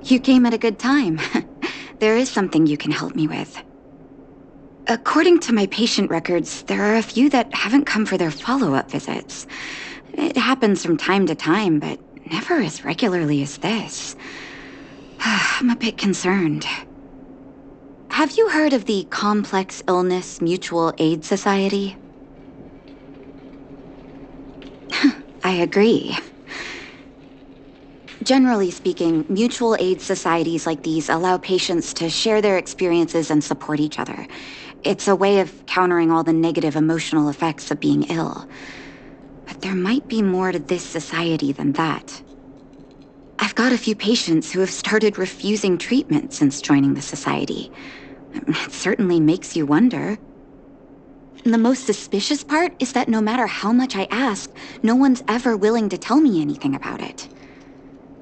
You came at a good time. There is something you can help me with. According to my patient records, there are a few that haven't come for their follow-up visits. It happens from time to time, but never as regularly as this. I'm a bit concerned. Have you heard of the Complex Illness Mutual Aid Society? I agree. Generally speaking, mutual aid societies like these allow patients to share their experiences and support each other. It's a way of countering all the negative emotional effects of being ill. But there might be more to this society than that. I've got a few patients who have started refusing treatment since joining the society. It certainly makes you wonder. And the most suspicious part is that no matter how much I ask, no one's ever willing to tell me anything about it.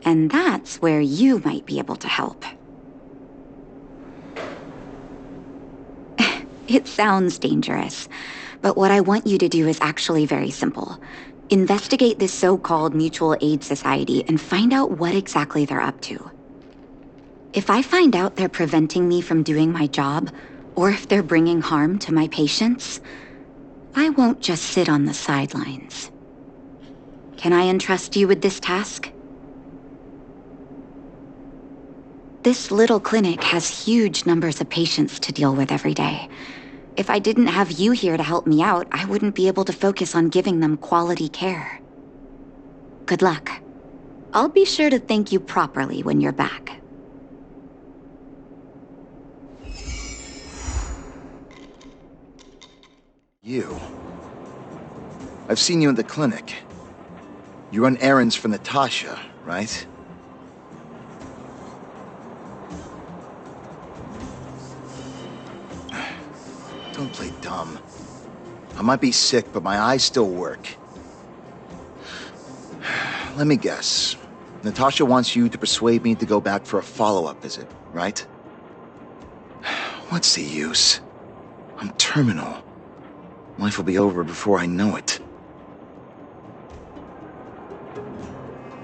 And that's where you might be able to help. It sounds dangerous, but what I want you to do is actually very simple. Investigate this so-called mutual aid society and find out what exactly they're up to. If I find out they're preventing me from doing my job, or if they're bringing harm to my patients, I won't just sit on the sidelines. Can I entrust you with this task? This little clinic has huge numbers of patients to deal with every day. If I didn't have you here to help me out, I wouldn't be able to focus on giving them quality care. Good luck. I'll be sure to thank you properly when you're back. You. I've seen you in the clinic. You run errands for Natasha, right? Don't play dumb. I might be sick, but my eyes still work. Let me guess. Natasha wants you to persuade me to go back for a follow-up visit, right? What's the use? I'm terminal. Life will be over before I know it.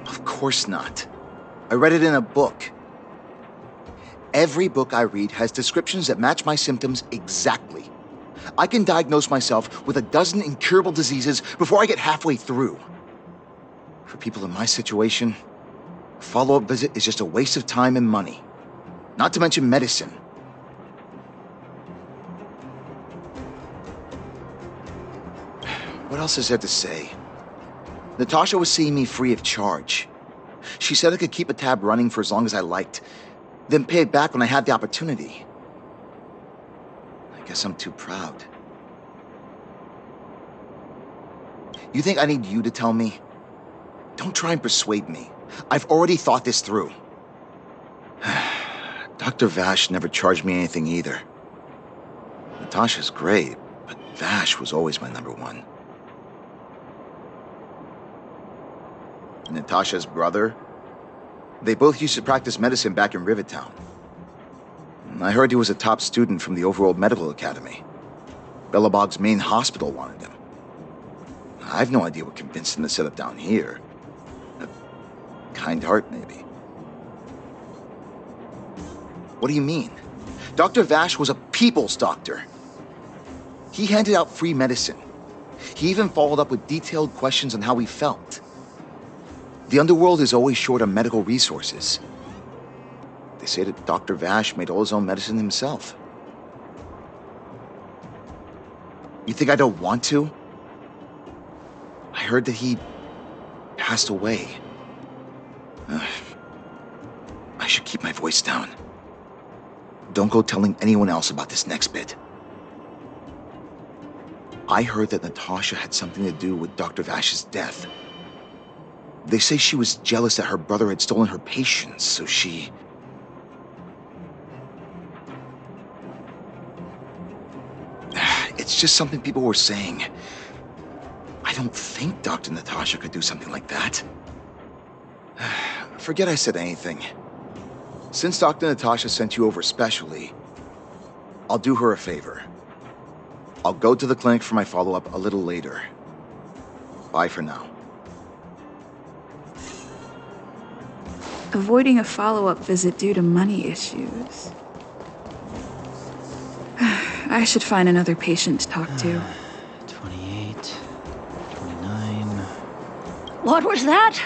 Of course not. I read it in a book. Every book I read has descriptions that match my symptoms exactly. I can diagnose myself with a dozen incurable diseases before I get halfway through. For people in my situation, a follow-up visit is just a waste of time and money. Not to mention medicine. What else is there to say? Natasha was seeing me free of charge. She said I could keep a tab running for as long as I liked, then pay it back when I had the opportunity. I guess I'm too proud. You think I need you to tell me? Don't try and persuade me. I've already thought this through. Dr. Vash never charged me anything either. Natasha's great, but Vash was always my number one. Natasha's brother? They both used to practice medicine back in Rivertown. I heard he was a top student from the Overworld Medical Academy. Belobog's main hospital wanted him. I have no idea what convinced him to set up down here. A kind heart, maybe. What do you mean? Dr. Vash was a people's doctor. He handed out free medicine. He even followed up with detailed questions on how we felt. The underworld is always short on medical resources. They say that Dr. Vash made all his own medicine himself. You think I don't want to? I heard that he passed away. I should keep my voice down. Don't go telling anyone else about this next bit. I heard that Natasha had something to do with Dr. Vash's death. They say she was jealous that her brother had stolen her patients, so she... It's just something people were saying. I don't think Dr. Natasha could do something like that. Forget I said anything. Since Dr. Natasha sent you over specially, I'll do her a favor. I'll go to the clinic for my follow-up a little later. Bye for now. Avoiding a follow-up visit due to money issues. I should find another patient to talk to. 28, 29... What was that?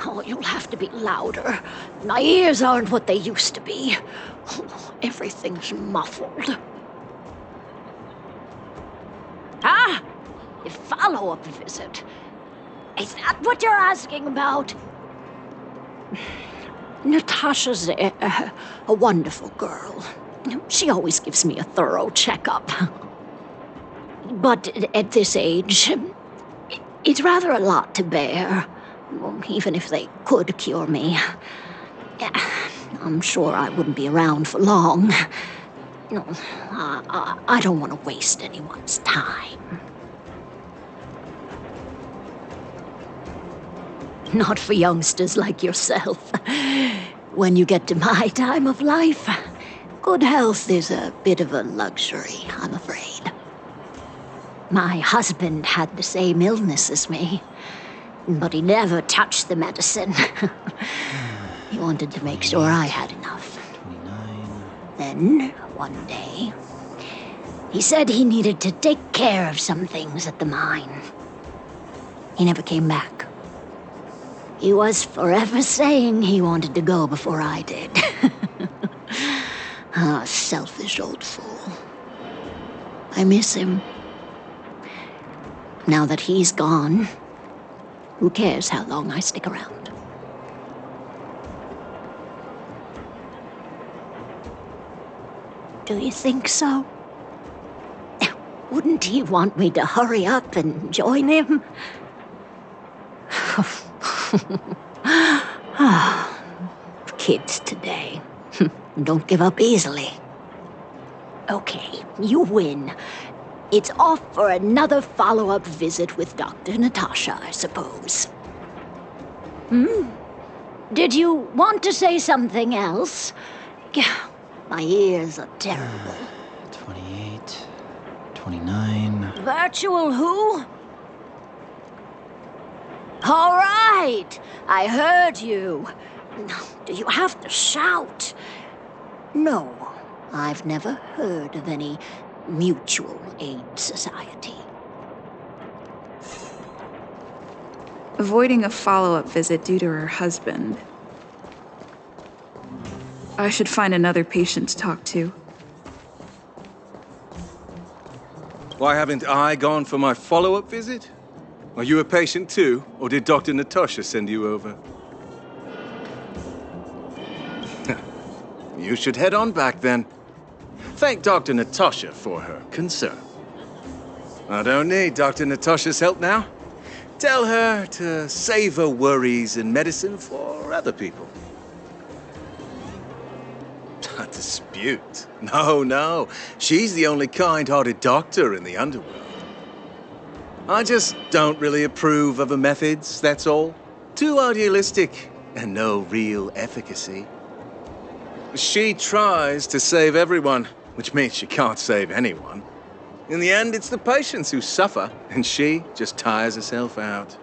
Oh, you'll have to be louder. My ears aren't what they used to be. Oh, everything's muffled. Ah! A follow-up visit. Is that what you're asking about? Natasha's a wonderful girl. She always gives me a thorough checkup. But at this age, it's rather a lot to bear. Well, even if they could cure me, I'm sure I wouldn't be around for long. No, I don't want to waste anyone's time. Not for youngsters like yourself. When you get to my time of life, good health is a bit of a luxury, I'm afraid. My husband had the same illness as me, but he never touched the medicine. He wanted to make sure I had enough. 29... Then, one day, he said he needed to take care of some things at the mine. He never came back. He was forever saying he wanted to go before I did. Ah, selfish old fool. I miss him. Now that he's gone, who cares how long I stick around? Do you think so? Wouldn't he want me to hurry up and join him? Kids today don't give up easily. Okay, you win. It's off for another follow-up visit with Dr. Natasha, I suppose. Did you want to say something else? My ears are terrible. 28, 29... Virtual who? All right, I heard you. Do you have to shout? No, I've never heard of any mutual aid society. Avoiding a follow-up visit due to her husband. I should find another patient to talk to. Why haven't I gone for my follow-up visit? Are you a patient too, or did Dr. Natasha send you over? You should head on back then. Thank Dr. Natasha for her concern. I don't need Dr. Natasha's help now. Tell her to save her worries and medicine for other people. A dispute? No. She's the only kind-hearted doctor in the underworld. I just don't really approve of her methods, that's all. Too idealistic and no real efficacy. She tries to save everyone, which means she can't save anyone. In the end, it's the patients who suffer, and she just tires herself out.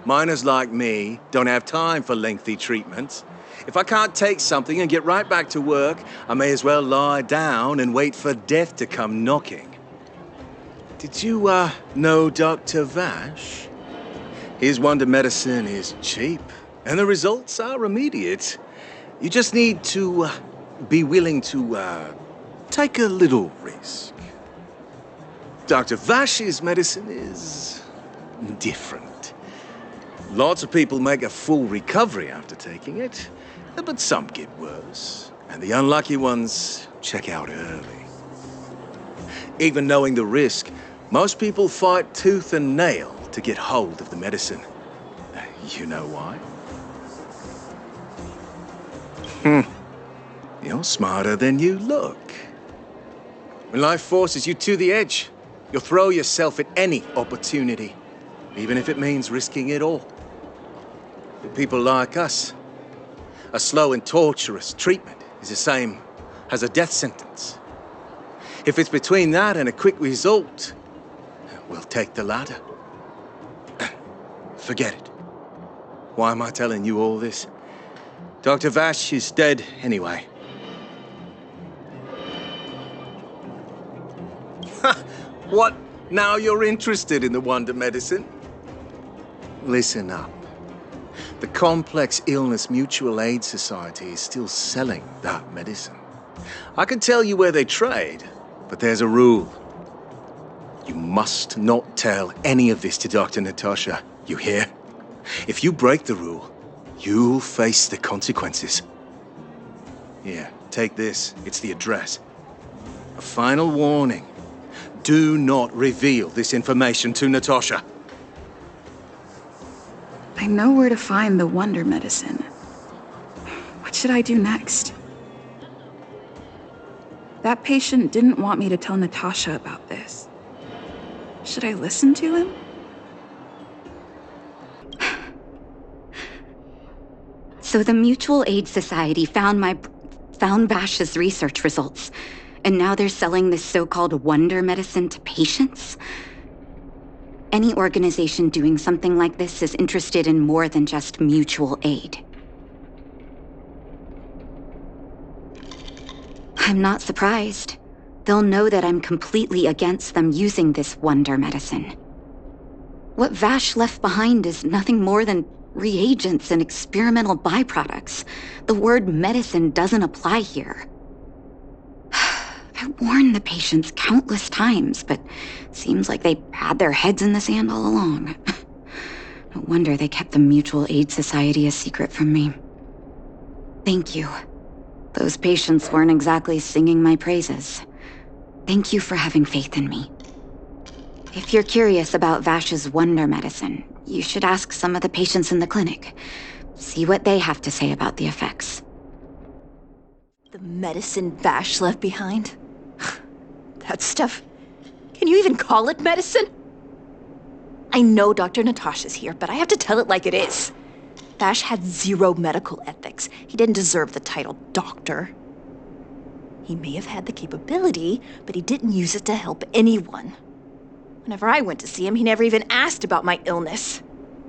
Miners like me don't have time for lengthy treatments. If I can't take something and get right back to work, I may as well lie down and wait for death to come knocking. Did you, know Dr. Vash? His wonder medicine is cheap, and the results are immediate. You just need to, be willing to, take a little risk. Dr. Vash's medicine is different. Lots of people make a full recovery after taking it, but some get worse, and the unlucky ones check out early. Even knowing the risk, most people fight tooth and nail to get hold of the medicine. You know why? You're smarter than you look. When life forces you to the edge, you'll throw yourself at any opportunity, even if it means risking it all. For people like us, a slow and torturous treatment is the same as a death sentence. If it's between that and a quick result, we'll take the latter. Forget it. Why am I telling you all this? Dr. Vash is dead anyway. What? Now you're interested in the wonder medicine? Listen up. The Complex Illness Mutual Aid Society is still selling that medicine. I can tell you where they trade, but there's a rule. You must not tell any of this to Dr. Natasha, you hear? If you break the rule, you'll face the consequences. Here, take this. It's the address. A final warning. Do not reveal this information to Natasha. I know where to find the wonder medicine. What should I do next? That patient didn't want me to tell Natasha about this. Should I listen to him? So the Mutual Aid Society found Vash's research results, and now they're selling this so-called wonder medicine to patients? Any organization doing something like this is interested in more than just mutual aid. I'm not surprised. They'll know that I'm completely against them using this wonder medicine. What Vash left behind is nothing more than reagents and experimental byproducts. The word medicine doesn't apply here. I warned the patients countless times, but it seems like they had their heads in the sand all along. No wonder they kept the Mutual Aid Society a secret from me. Thank you. Those patients weren't exactly singing my praises. Thank you for having faith in me. If you're curious about Vash's wonder medicine, you should ask some of the patients in the clinic. See what they have to say about the effects. The medicine Vash left behind? That stuff... Can you even call it medicine? I know Dr. Natasha's here, but I have to tell it like it is. Vash had zero medical ethics. He didn't deserve the title doctor. He may have had the capability, but he didn't use it to help anyone. Whenever I went to see him, he never even asked about my illness.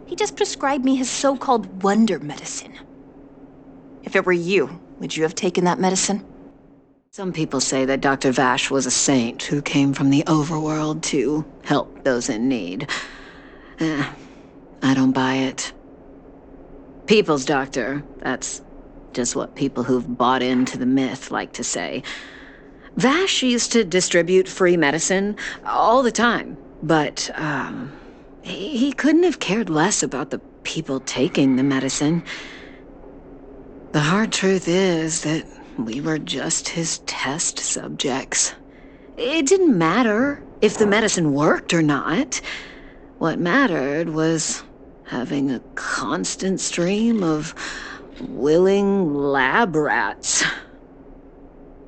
He just prescribed me his so-called wonder medicine. If it were you, would you have taken that medicine? Some people say that Dr. Vash was a saint who came from the overworld to help those in need. I don't buy it. People's doctor, that's just what people who've bought into the myth like to say. Vash used to distribute free medicine all the time, but he couldn't have cared less about the people taking the medicine. The hard truth is that we were just his test subjects. It didn't matter if the medicine worked or not. What mattered was having a constant stream of willing lab rats.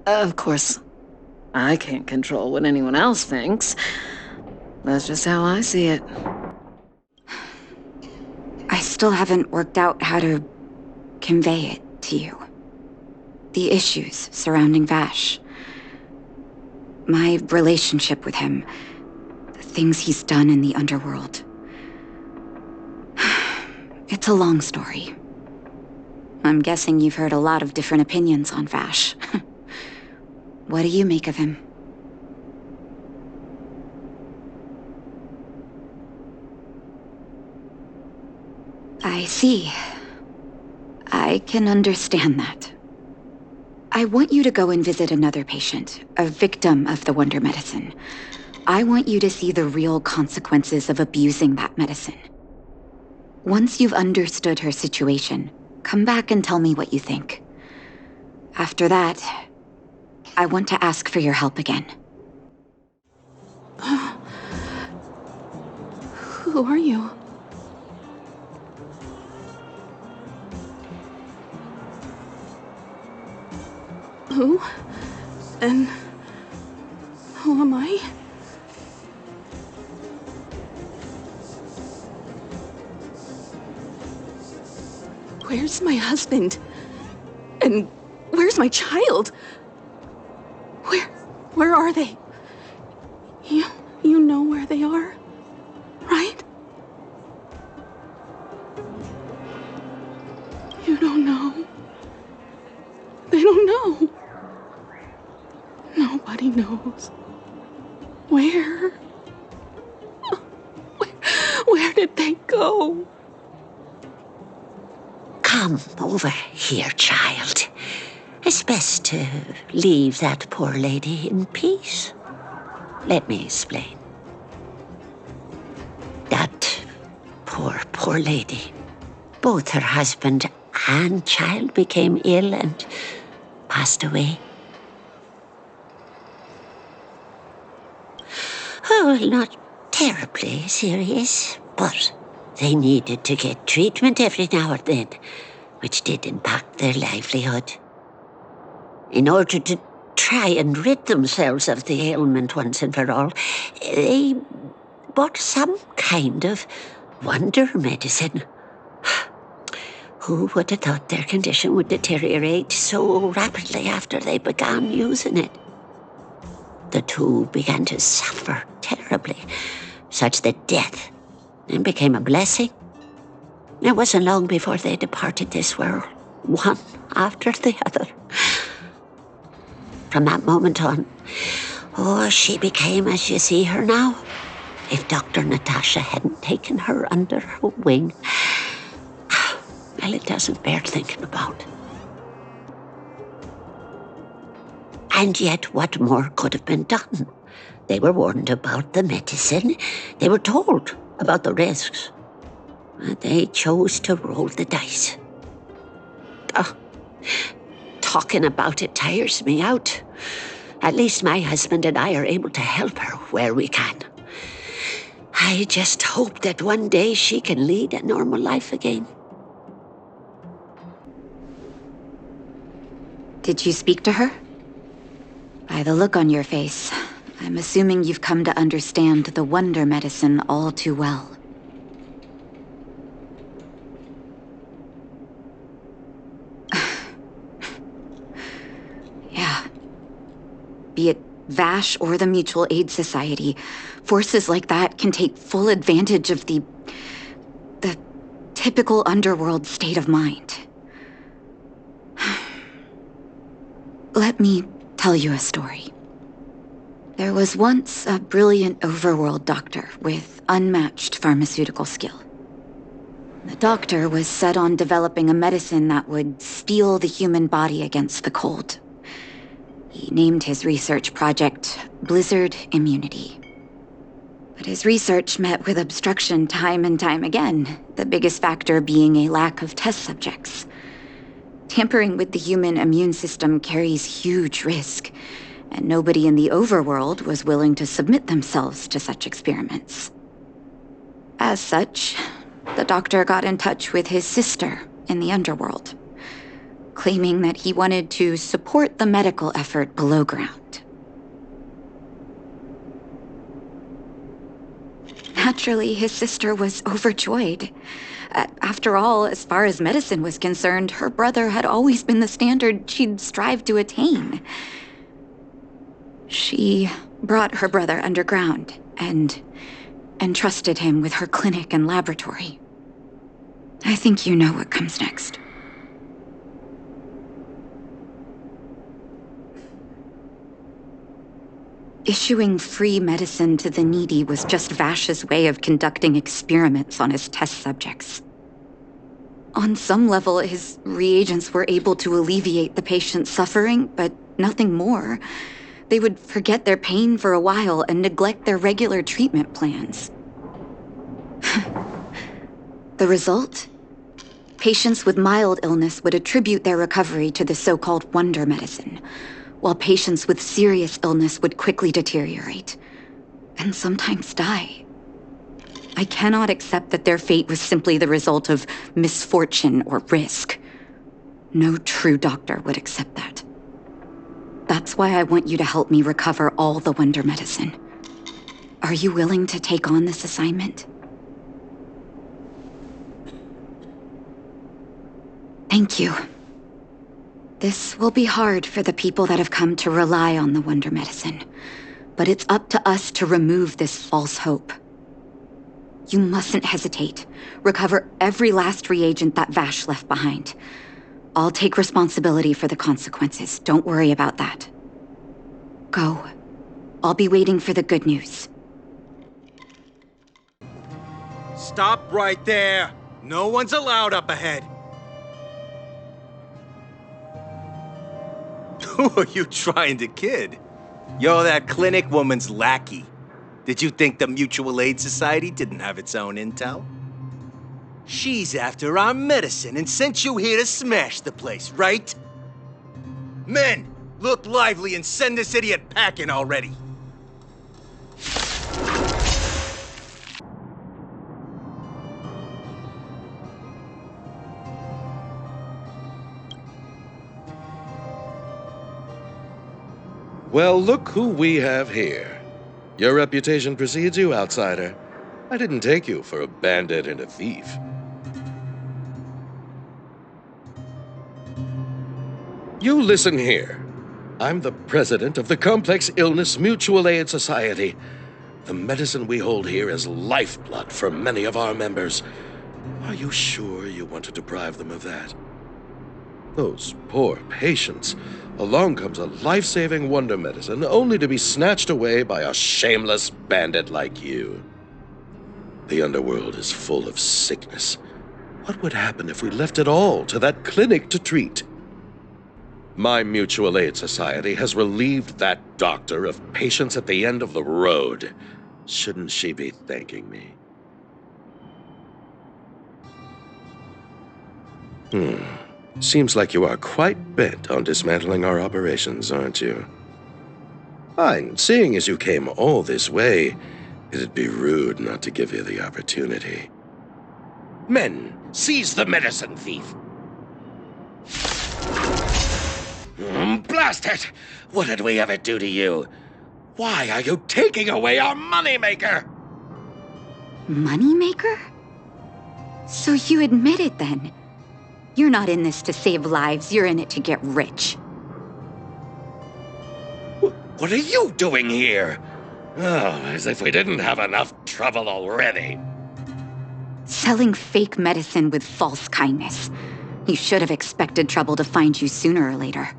Of course, I can't control what anyone else thinks. That's just how I see it. I still haven't worked out how to convey it to you. The issues surrounding Vash. My relationship with him. The things he's done in the underworld. It's a long story. I'm guessing you've heard a lot of different opinions on Vash. What do you make of him? I see. I can understand that. I want you to go and visit another patient, a victim of the wonder medicine. I want you to see the real consequences of abusing that medicine. Once you've understood her situation, come back and tell me what you think. After that, I want to ask for your help again. Who are you? Who? And who am I? Where's my husband? And where's my child? Where are they? You know where they are, right? You don't know. knows. Where? Where did they go? Come over here, child. It's best to leave that poor lady in peace. Let me explain. That poor lady. Both her husband and child became ill and passed away. Oh, not terribly serious, but they needed to get treatment every now and then, which did impact their livelihood. In order to try and rid themselves of the ailment once and for all, they bought some kind of wonder medicine. Who would have thought their condition would deteriorate so rapidly after they began using it? The two began to suffer terribly, such that death then became a blessing. It wasn't long before they departed this world, one after the other. From that moment on, she became as you see her now. If Dr. Natasha hadn't taken her under her wing, well, it doesn't bear thinking about. And yet, what more could have been done? They were warned about the medicine. They were told about the risks. They chose to roll the dice. Talking about it tires me out. At least my husband and I are able to help her where we can. I just hope that one day she can lead a normal life again. Did you speak to her? By the look on your face, I'm assuming you've come to understand the wonder medicine all too well. Yeah. Be it Vash or the Mutual Aid Society, forces like that can take full advantage of the typical underworld state of mind. Let me tell you a story. There was once a brilliant overworld doctor with unmatched pharmaceutical skill. The doctor was set on developing a medicine that would steel the human body against the cold. He named his research project Blizzard Immunity. But his research met with obstruction time and time again, the biggest factor being a lack of test subjects. Tampering with the human immune system carries huge risk, and nobody in the overworld was willing to submit themselves to such experiments. As such, the doctor got in touch with his sister in the underworld, claiming that he wanted to support the medical effort below ground. Naturally, his sister was overjoyed. After all, as far as medicine was concerned, her brother had always been the standard she'd strive to attain. She brought her brother underground and entrusted him with her clinic and laboratory. I think you know what comes next. Issuing free medicine to the needy was just Vash's way of conducting experiments on his test subjects. On some level, his reagents were able to alleviate the patient's suffering, but nothing more. They would forget their pain for a while and neglect their regular treatment plans. The result? Patients with mild illness would attribute their recovery to the so-called wonder medicine, while patients with serious illness would quickly deteriorate, and sometimes die. I cannot accept that their fate was simply the result of misfortune or risk. No true doctor would accept that. That's why I want you to help me recover all the wonder medicine. Are you willing to take on this assignment? Thank you. This will be hard for the people that have come to rely on the wonder medicine, but it's up to us to remove this false hope. You mustn't hesitate. Recover every last reagent that Vash left behind. I'll take responsibility for the consequences. Don't worry about that. Go I'll be waiting for the good news. Stop right there! No one's allowed up ahead! Who are you trying to kid? You're that clinic woman's lackey. Did you think the Mutual Aid Society didn't have its own intel? She's after our medicine and sent you here to smash the place, right? Men, look lively and send this idiot packing already. Well, look who we have here. Your reputation precedes you, outsider. I didn't take you for a bandit and a thief. You listen here. I'm the president of the Complex Illness Mutual Aid Society. The medicine we hold here is lifeblood for many of our members. Are you sure you want to deprive them of that? Those poor patients. Along comes a life-saving wonder medicine only to be snatched away by a shameless bandit like you. The underworld is full of sickness. What would happen if we left it all to that clinic to treat? My Mutual Aid Society has relieved that doctor of patients at the end of the road. Shouldn't she be thanking me? Seems like you are quite bent on dismantling our operations, aren't you? Fine, seeing as you came all this way, it'd be rude not to give you the opportunity. Men, seize the medicine thief! Blast it! What did we ever do to you? Why are you taking away our moneymaker? Moneymaker? So you admit it then? You're not in this to save lives, you're in it to get rich. What are you doing here? Oh, as if we didn't have enough trouble already. Selling fake medicine with false kindness. You should have expected trouble to find you sooner or later.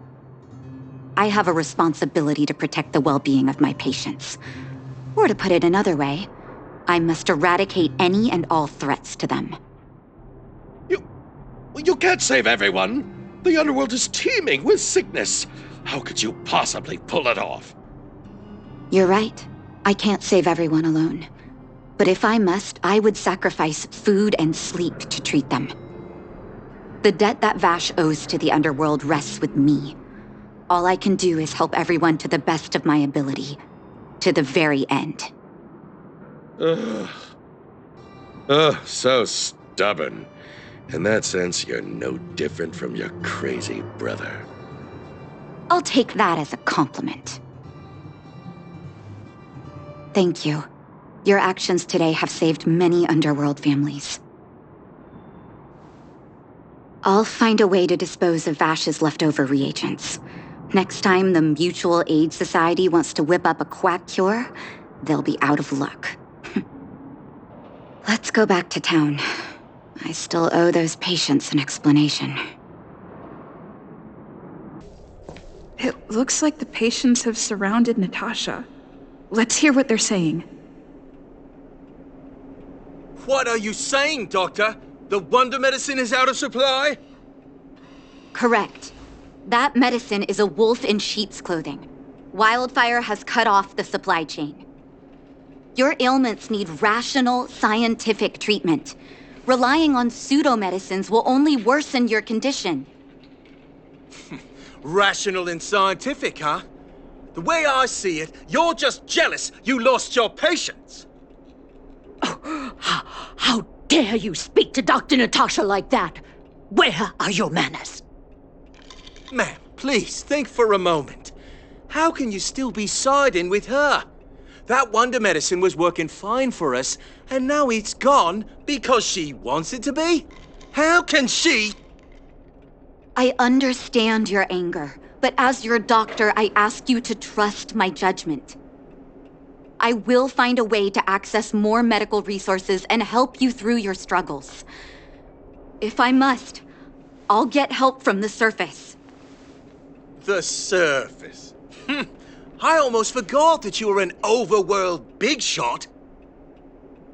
I have a responsibility to protect the well-being of my patients. Or to put it another way, I must eradicate any and all threats to them. You can't save everyone. The underworld is teeming with sickness. How could you possibly pull it off? You're right. I can't save everyone alone. But if I must, I would sacrifice food and sleep to treat them. The debt that Vash owes to the underworld rests with me. All I can do is help everyone to the best of my ability. To the very end. Ugh, so stubborn. In that sense, you're no different from your crazy brother. I'll take that as a compliment. Thank you. Your actions today have saved many underworld families. I'll find a way to dispose of Vash's leftover reagents. Next time the Mutual Aid Society wants to whip up a quack cure, they'll be out of luck. Let's go back to town. I still owe those patients an explanation. It looks like the patients have surrounded Natasha. Let's hear what they're saying. What are you saying, Doctor? The wonder medicine is out of supply? Correct. That medicine is a wolf in sheep's clothing. Wildfire has cut off the supply chain. Your ailments need rational, scientific treatment. Relying on pseudo-medicines will only worsen your condition. Rational and scientific, huh? The way I see it, you're just jealous you lost your patients. How dare you speak to Dr. Natasha like that? Where are your manners? Ma'am, please think for a moment. How can you still be siding with her? That wonder medicine was working fine for us, and now it's gone because she wants it to be? How can she? I understand your anger, but as your doctor, I ask you to trust my judgment. I will find a way to access more medical resources and help you through your struggles. If I must, I'll get help from the surface. The surface. I almost forgot that you were an overworld big shot.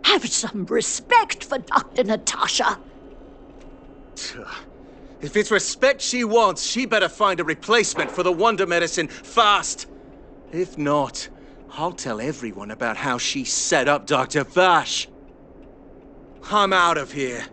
Have some respect for Dr. Natasha. If it's respect she wants, she better find a replacement for the wonder medicine fast. If not, I'll tell everyone about how she set up Dr. Vash. I'm out of here.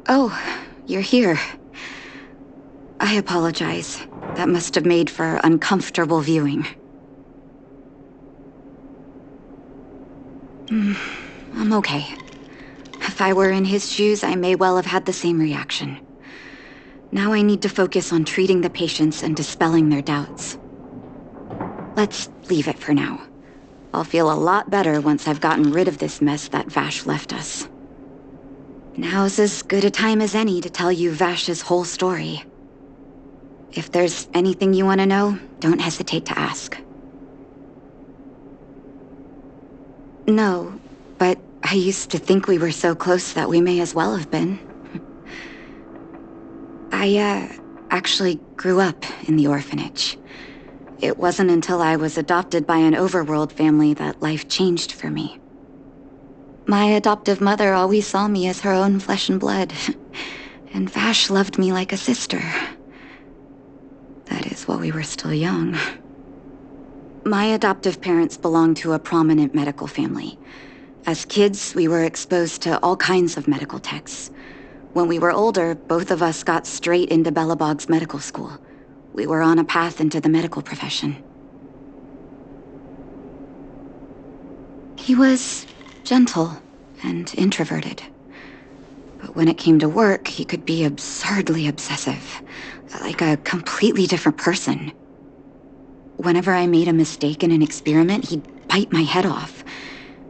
Oh, you're here. I apologize. That must have made for uncomfortable viewing. I'm okay. If I were in his shoes, I may well have had the same reaction. Now I need to focus on treating the patients and dispelling their doubts. Let's leave it for now. I'll feel a lot better once I've gotten rid of this mess that Vash left us. Now's as good a time as any to tell you Vash's whole story. If there's anything you want to know, don't hesitate to ask. No, but I used to think we were so close that we may as well have been. I actually grew up in the orphanage. It wasn't until I was adopted by an overworld family that life changed for me. My adoptive mother always saw me as her own flesh and blood, and Vash loved me like a sister. That is, while we were still young. My adoptive parents belonged to a prominent medical family. As kids, we were exposed to all kinds of medical texts. When we were older, both of us got straight into Belobog's medical school. We were on a path into the medical profession. He was gentle and introverted. But when it came to work, he could be absurdly obsessive, like a completely different person. Whenever I made a mistake in an experiment, he'd bite my head off.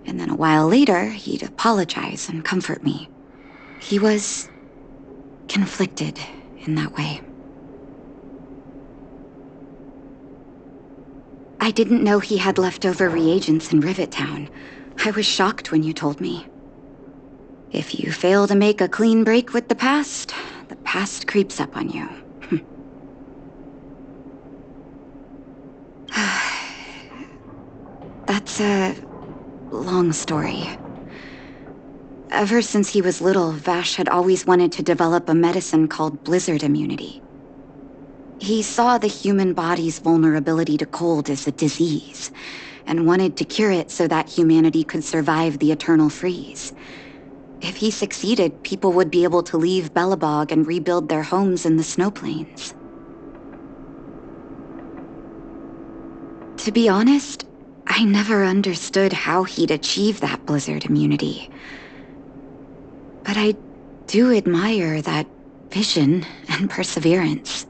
And then a while later, he'd apologize and comfort me. He was conflicted in that way. I didn't know he had leftover reagents in Rivet Town. I was shocked when you told me. If you fail to make a clean break with the past creeps up on you. That's a long story. Ever since he was little, Vash had always wanted to develop a medicine called blizzard immunity. He saw the human body's vulnerability to cold as a disease, and wanted to cure it so that humanity could survive the eternal freeze. If he succeeded, people would be able to leave Belobog and rebuild their homes in the snow plains. To be honest, I never understood how he'd achieve that blizzard immunity. But I do admire that vision and perseverance.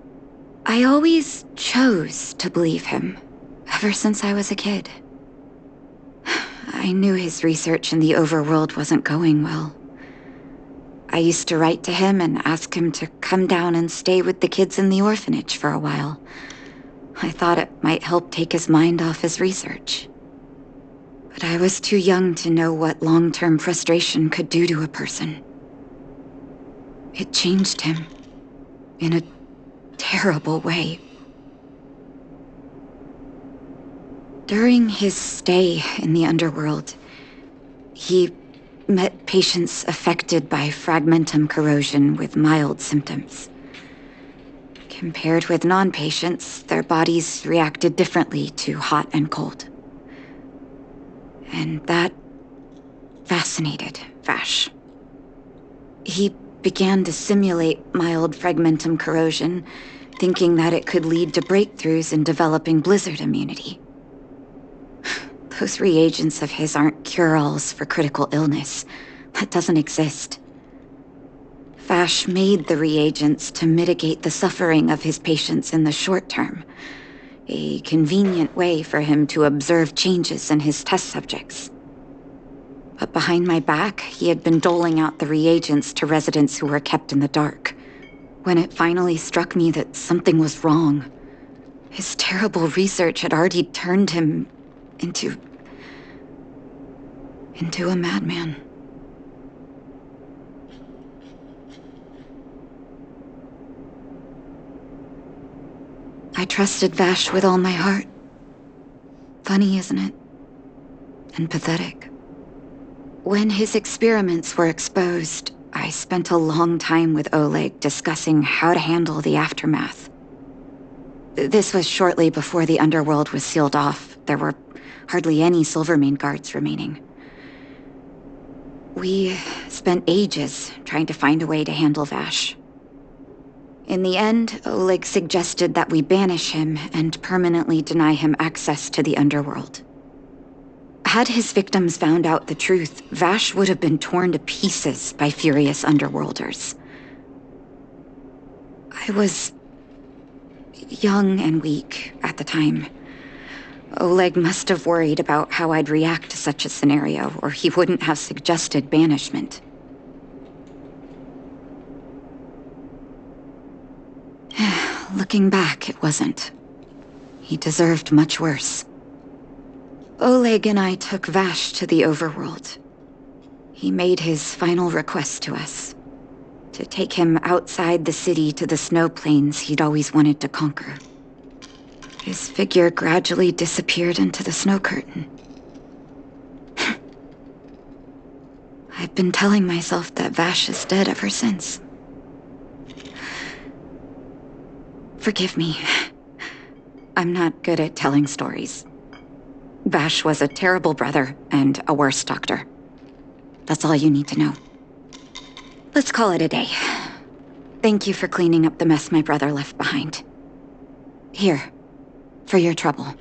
I always chose to believe him, ever since I was a kid. I knew his research in the overworld wasn't going well. I used to write to him and ask him to come down and stay with the kids in the orphanage for a while. I thought it might help take his mind off his research. But I was too young to know what long-term frustration could do to a person. It changed him in a terrible way. During his stay in the underworld, he met patients affected by fragmentum corrosion with mild symptoms. Compared with non-patients, their bodies reacted differently to hot and cold. And that fascinated Vash. He began to simulate mild fragmentum corrosion, thinking that it could lead to breakthroughs in developing blizzard immunity. Those reagents of his aren't cure-alls for critical illness. That doesn't exist. Vash made the reagents to mitigate the suffering of his patients in the short term. A convenient way for him to observe changes in his test subjects. But behind my back, he had been doling out the reagents to residents who were kept in the dark. When it finally struck me that something was wrong, His terrible research had already turned him into a madman. I trusted Vash with all my heart. Funny, isn't it? And pathetic. When his experiments were exposed, I spent a long time with Oleg discussing how to handle the aftermath. This was shortly before the underworld was sealed off. There were hardly any Silvermane guards remaining. We spent ages trying to find a way to handle Vash. In the end, Oleg suggested that we banish him and permanently deny him access to the underworld. Had his victims found out the truth, Vash would have been torn to pieces by furious underworlders. I was young and weak at the time. Oleg must have worried about how I'd react to such a scenario, or he wouldn't have suggested banishment. Looking back, it wasn't. He deserved much worse. Oleg and I took Vash to the overworld. He made his final request to us, to take him outside the city to the snow plains he'd always wanted to conquer. His figure gradually disappeared into the snow curtain. I've been telling myself that Vash is dead ever since. Forgive me. I'm not good at telling stories. Vash was a terrible brother and a worse doctor. That's all you need to know. Let's call it a day. Thank you for cleaning up the mess my brother left behind. Here, for your trouble.